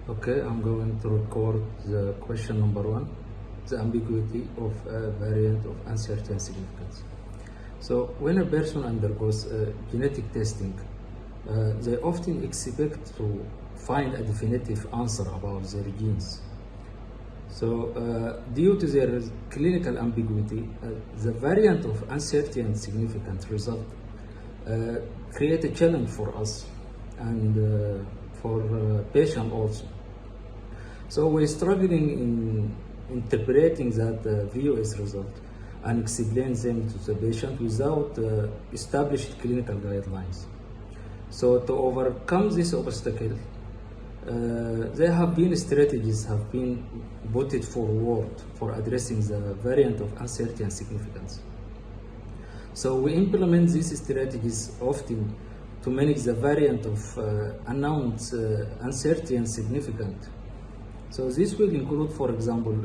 Okay, I'm going to record the question number one, the ambiguity of a variant of uncertain significance. So when a person undergoes genetic testing, they often expect to find a definitive answer about their genes. So due to their clinical ambiguity, the variant of uncertain significant result create a challenge for us and for patient also. So we're struggling in interpreting that VOS result and explain them to the patient without established clinical guidelines. So to overcome this obstacle, there have been strategies have been put forward for addressing the variant of uncertain significance. So we implement these strategies often to manage the variant of unknown uncertain significant. So this will include, for example,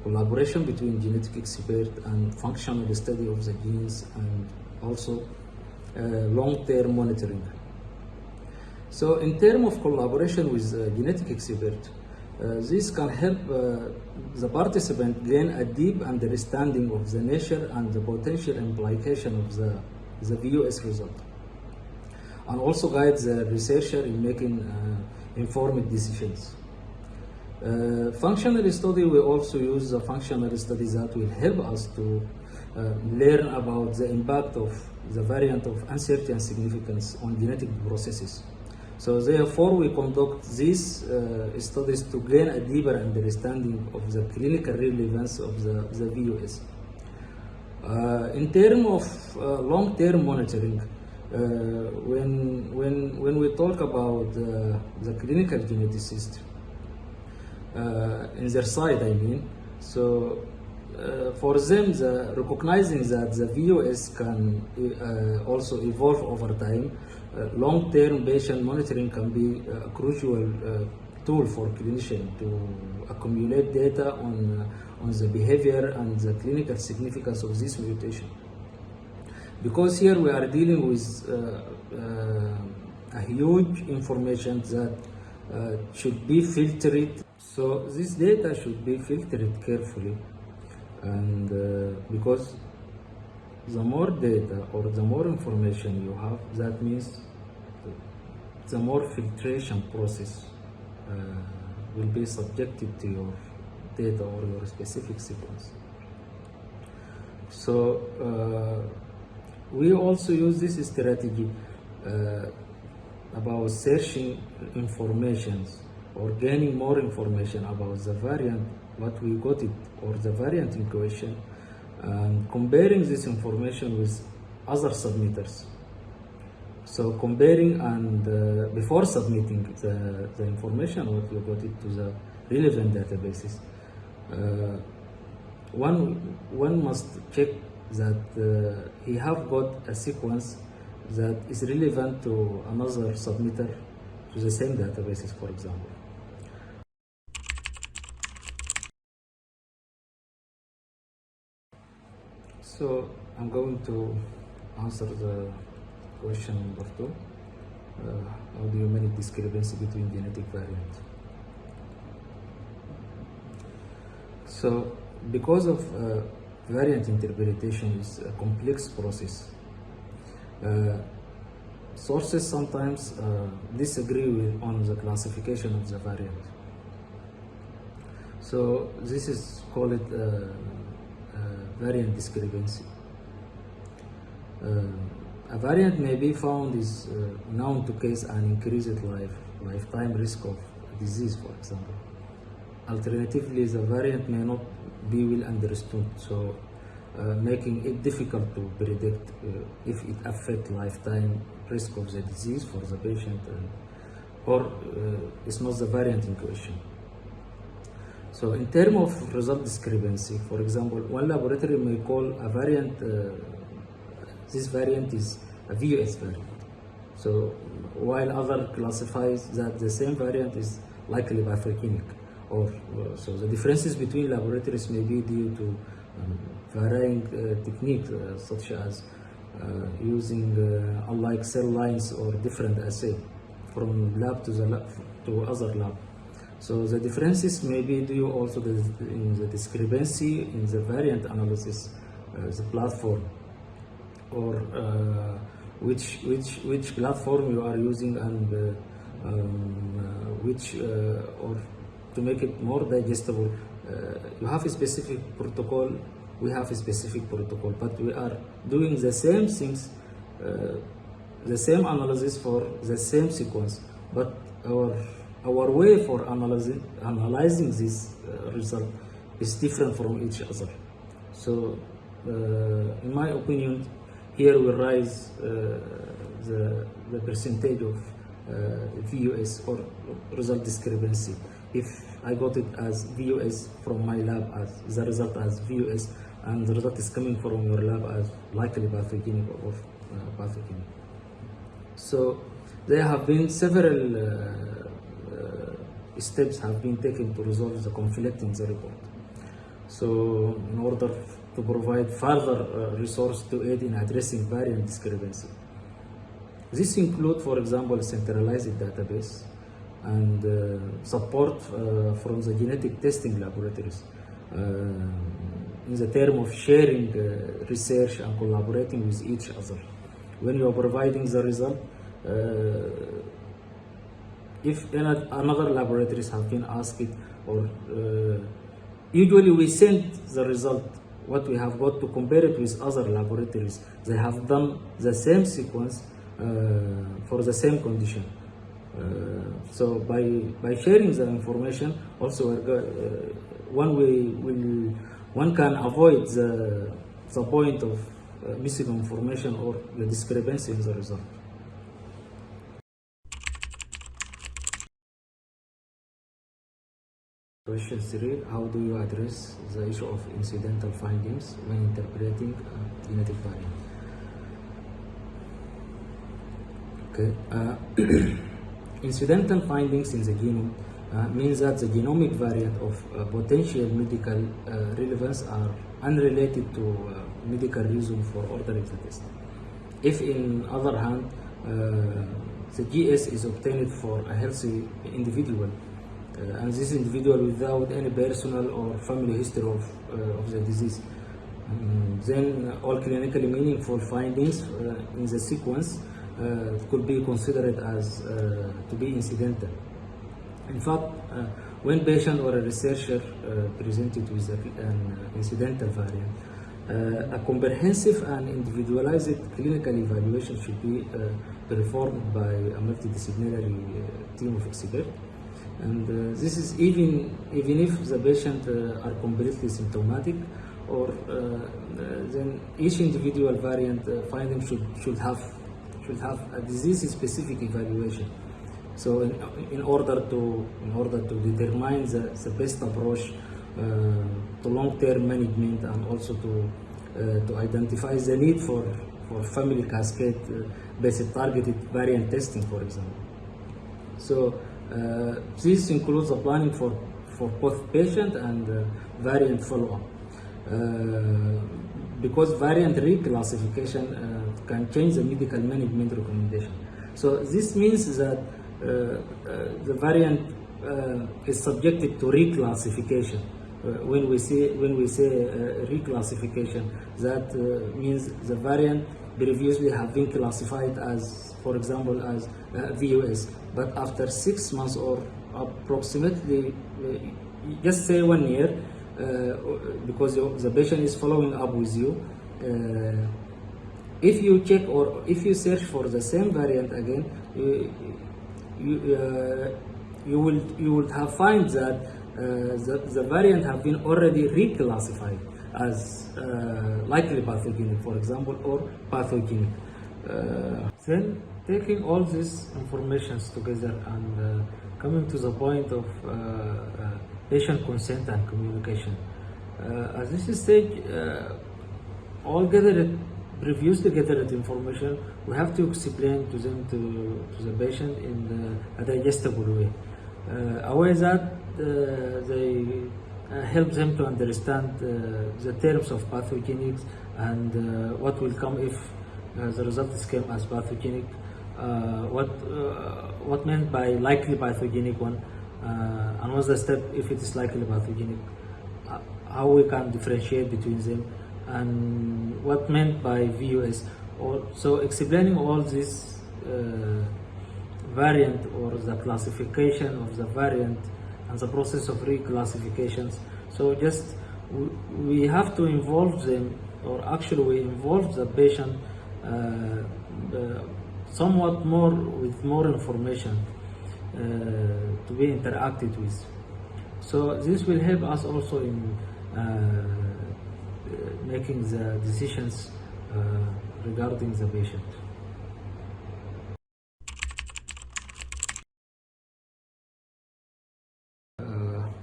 collaboration between genetic expert and functional study of the genes, and also long-term monitoring. So in terms of collaboration with genetic expert, this can help the participant gain a deep understanding of the nature and the potential implication of the VOS result, and also guide the researcher in making informed decisions. Functional study, we also use the functional studies that will help us to learn about the impact of the variant of uncertain significance on genetic processes. So therefore, we conduct these studies to gain a deeper understanding of the clinical relevance of the VOS. In terms of long-term monitoring, when we talk about the clinical geneticist, in their side, I mean, so for them, recognizing that the VOS can also evolve over time, long-term patient monitoring can be a crucial tool for clinicians to accumulate data on the behavior and the clinical significance of this mutation. Because here we are dealing with a huge information that should be filtered. So this data should be filtered carefully, and because the more data or the more information you have, that means the more filtration process will be subjected to your data or your specific sequence. So we also use this strategy about searching information or gaining more information about the variant, what we got it, or the variant in question, and comparing this information with other submitters. So comparing and before submitting the information, what you got it to the relevant databases, one must check that he have got a sequence that is relevant to another submitter to the same databases, for example. So I'm going to answer the question number two. How do you manage discrepancy between genetic variants? So because of variant interpretation is a complex process, sources sometimes disagree on the classification of the variant. So this is called variant discrepancy. A variant may be found is known to cause an increased lifetime risk of disease, for example. Alternatively, the variant may not be well understood, so making it difficult to predict if it affects lifetime risk of the disease for the patient, or it's not the variant in question. So in terms of result discrepancy, for example, one laboratory may call a variant, this variant is a VOS variant. So while other classifies that the same variant is likely bifurcanic, or so the differences between laboratories may be due to varying techniques such as using unlike cell lines or different assay from lab to other lab. So the differences may be due also in the discrepancy in the variant analysis, the platform, or which platform you are using, and or to make it more digestible, you have a specific protocol, we have a specific protocol, but we are doing the same things, the same analysis for the same sequence, but our way for analyzing this result is different from each other. So in my opinion, here we rise the percentage of VUS, or result discrepancy. If I got it as VUS from my lab as the result as VUS, and the result is coming from your lab as likely pathogenic or pathogenic. So there have been several steps have been taken to resolve the conflict in the report. So in order to provide further resource to aid in addressing variant discrepancy. This include, for example, a centralized database and support from the genetic testing laboratories in the term of sharing research and collaborating with each other. When you are providing the result, if another laboratories have been asked, or usually we send the result, what we have got, to compare it with other laboratories. They have done the same sequence for the same condition. So by sharing the information, also one can avoid the point of missing information or the discrepancy in the result. Question 3, how do you address the issue of incidental findings when interpreting genetic variant? Okay. Incidental findings in the genome means that the genomic variant of potential medical relevance are unrelated to medical reason for ordering the test. If, in other hand, the GS is obtained for a healthy individual, and this individual without any personal or family history of the disease, then all clinically meaningful findings in the sequence could be considered as to be incidental. In fact, when patient or a researcher presented with an incidental variant, a comprehensive and individualized clinical evaluation should be performed by a multidisciplinary team of experts. And this is even if the patient are completely symptomatic, or then each individual variant finding should have a disease-specific evaluation. So in order to determine the best approach to long-term management, and also to identify the need for family cascade based targeted variant testing, for example. So this includes the planning for both patient and variant follow-up, because variant reclassification can change the medical management recommendation. So this means that the variant is subjected to reclassification. When we say reclassification, that means the variant previously have been classified as, for example, as VUS, but after 6 months or approximately, just say 1 year, because the patient is following up with you, if you check or if you search for the same variant again, you will have find that the variant have been already reclassified as likely pathogenic, for example, or pathogenic. Then taking all these informations together and coming to the point of patient consent and communication. At this stage, all previously gathered information, we have to explain to them, to the patient, in a digestible way, a way that they help them to understand the terms of pathogenics and what will come if the results came as pathogenic, what meant by likely pathogenic one, and what's the step if it is likely pathogenic, how we can differentiate between them, and what meant by VUS. So explaining all this variant or the classification of the variant and the process of reclassifications. So just we have to involve them, or actually we involve the patient somewhat more with more information to be interacted with. So this will help us also in making the decisions regarding the patient.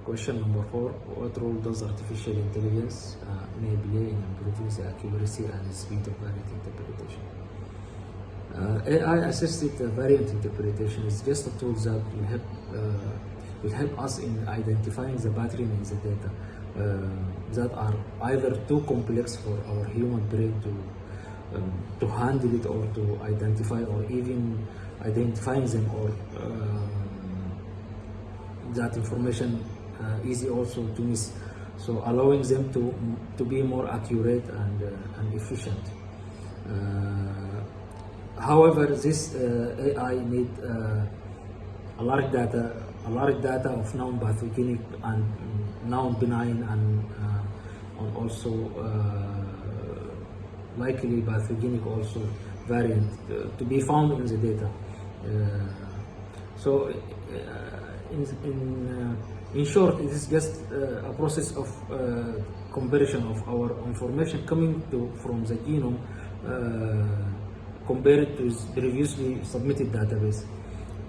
Question number 4: what role does artificial intelligence may play in improving the accuracy and speed of variant interpretation? AI-assisted variant interpretation is just a tool that will help us in identifying the pattern in the data that are either too complex for our human brain to handle it, or to identify, or even identifying them, or that information easy also to miss. So allowing them to be more accurate and efficient. However, this AI need a large data of non-pathogenic and non-benign and also likely pathogenic also variant to be found in the data. So in short, it is just a process of comparison of our information coming from the genome compared to previously submitted database.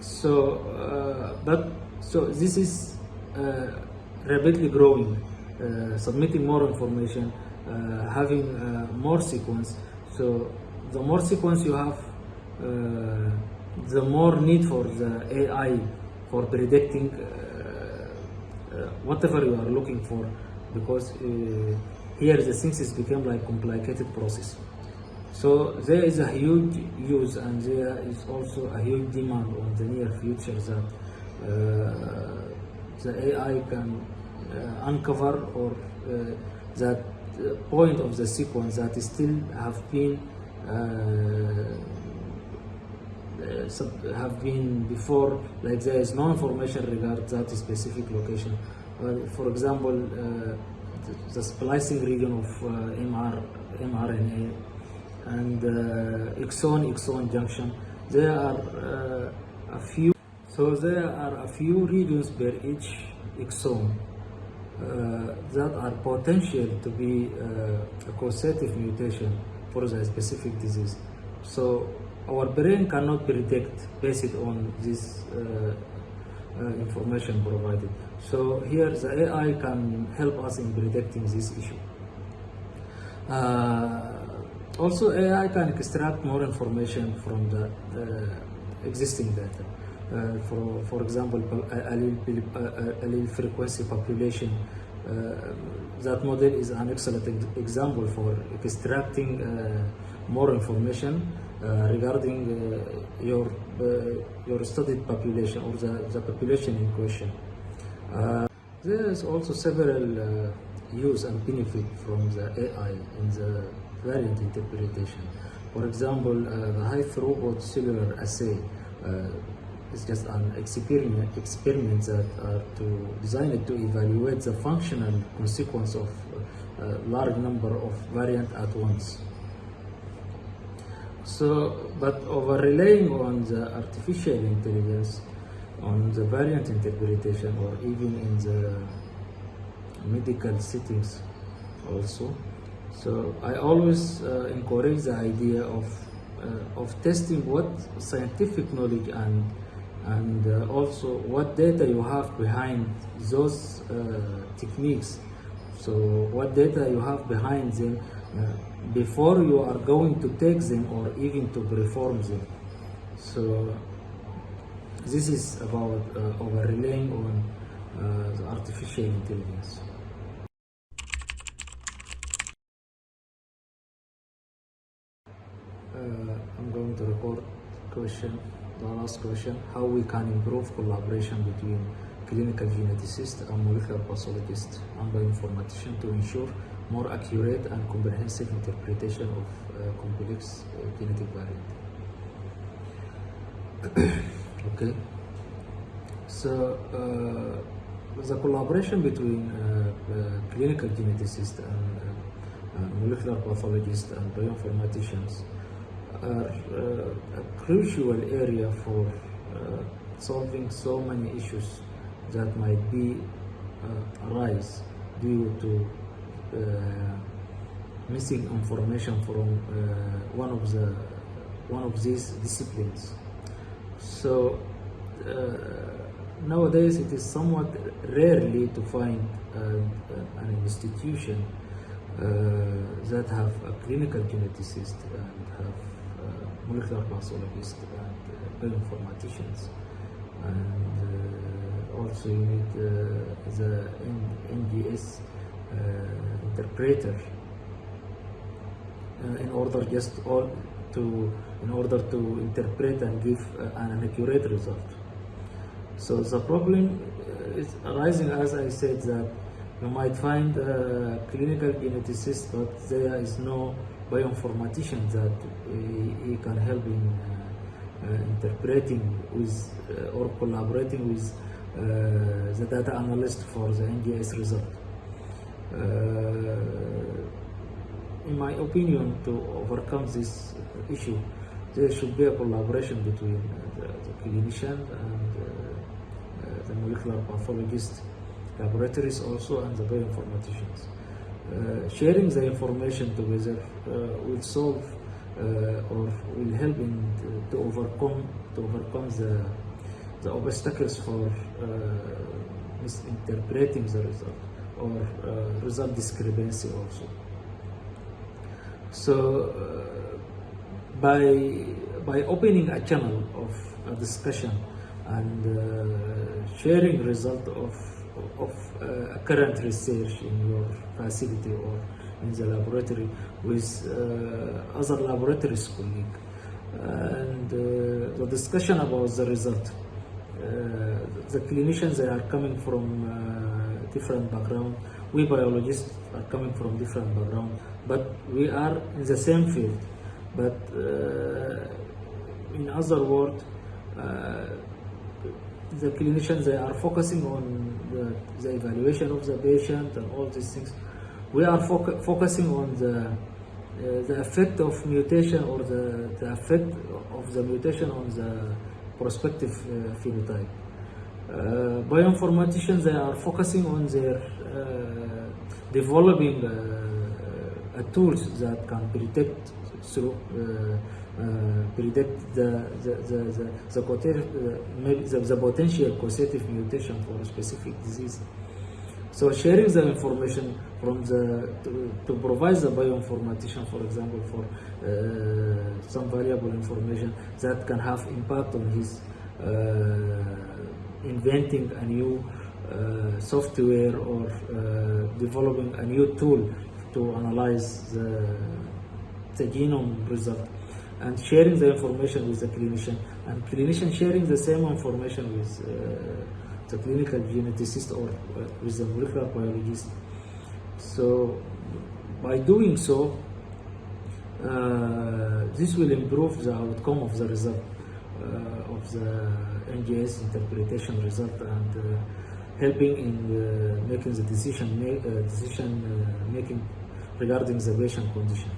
So, so this is rapidly growing, submitting more information, having more sequence. So the more sequence you have, the more need for the AI for predicting whatever you are looking for, because here the things become like complicated process. So there is a huge use, and there is also a huge demand on the near future that the AI can uncover, or that point of the sequence that still have been before, like there is no information regarding that specific location. For example, the splicing region of mRNA and exon junction, there are a few. So there are a few regions per each exon that are potential to be a causative mutation for the specific disease. So our brain cannot predict based on this information provided. So here the AI can help us in predicting this issue. Also, AI can extract more information from the existing data. For example, allele frequency population. That model is an excellent example for extracting more information regarding your studied population, or the population in question. There is also several use and benefit from the AI in the variant interpretation. For example, the high throughput cellular assay is just an experiment that are designed to evaluate the functional consequence of a large number of variants at once. So, but over relying on the artificial intelligence, on the variant interpretation, or even in the medical settings also. So I always encourage the idea of testing what scientific knowledge and also what data you have behind those techniques. So what data you have behind them before you are going to take them or even to perform them. So this is about over relying on the artificial intelligence. I'm going to record the last question, how we can improve collaboration between clinical geneticist and molecular pathologist and bioinformatician to ensure more accurate and comprehensive interpretation of complex genetic variant. Okay, so the collaboration between clinical geneticists and molecular pathologists and bioinformaticians are a crucial area for solving so many issues that might be arise due to missing information from one of these disciplines. So nowadays it is somewhat rarely to find an institution that have a clinical geneticist and have molecular pathologists and bioinformaticians, and also you need the NGS interpreter in order to interpret and give an accurate result. So the problem is arising, as I said, that you might find a clinical geneticist, but there is no bioinformatician that he can help in interpreting with or collaborating with the data analyst for the NGS result. In my opinion, to overcome this issue, there should be a collaboration between the clinician and the molecular pathologist laboratories also and the bioinformaticians. Sharing the information together will solve or will help to overcome the obstacles for misinterpreting the result or result discrepancy also. So by opening a channel of a discussion and sharing result of current research in your facility or in the laboratory with other laboratories colleagues, and the discussion about the result. The clinicians, they are coming from different background. We biologists are coming from different background, but we are in the same field. But in other words, the clinicians, they are focusing on the evaluation of the patient and all these things. We are focusing on the effect of mutation or the effect of the mutation on the prospective phenotype. Bioinformaticians, they are focusing on their developing tools that can predict the potential causative mutation for a specific disease. So sharing the information from to provide the bioinformatician, for example, for some valuable information that can have impact on his inventing a new software or developing a new tool to analyze the genome result, and sharing the information with the clinician, and clinician sharing the same information with the clinical geneticist or with the molecular biologist. So by doing so, this will improve the outcome of the result of the NGS interpretation result, and helping in making the decision making regarding the patient condition.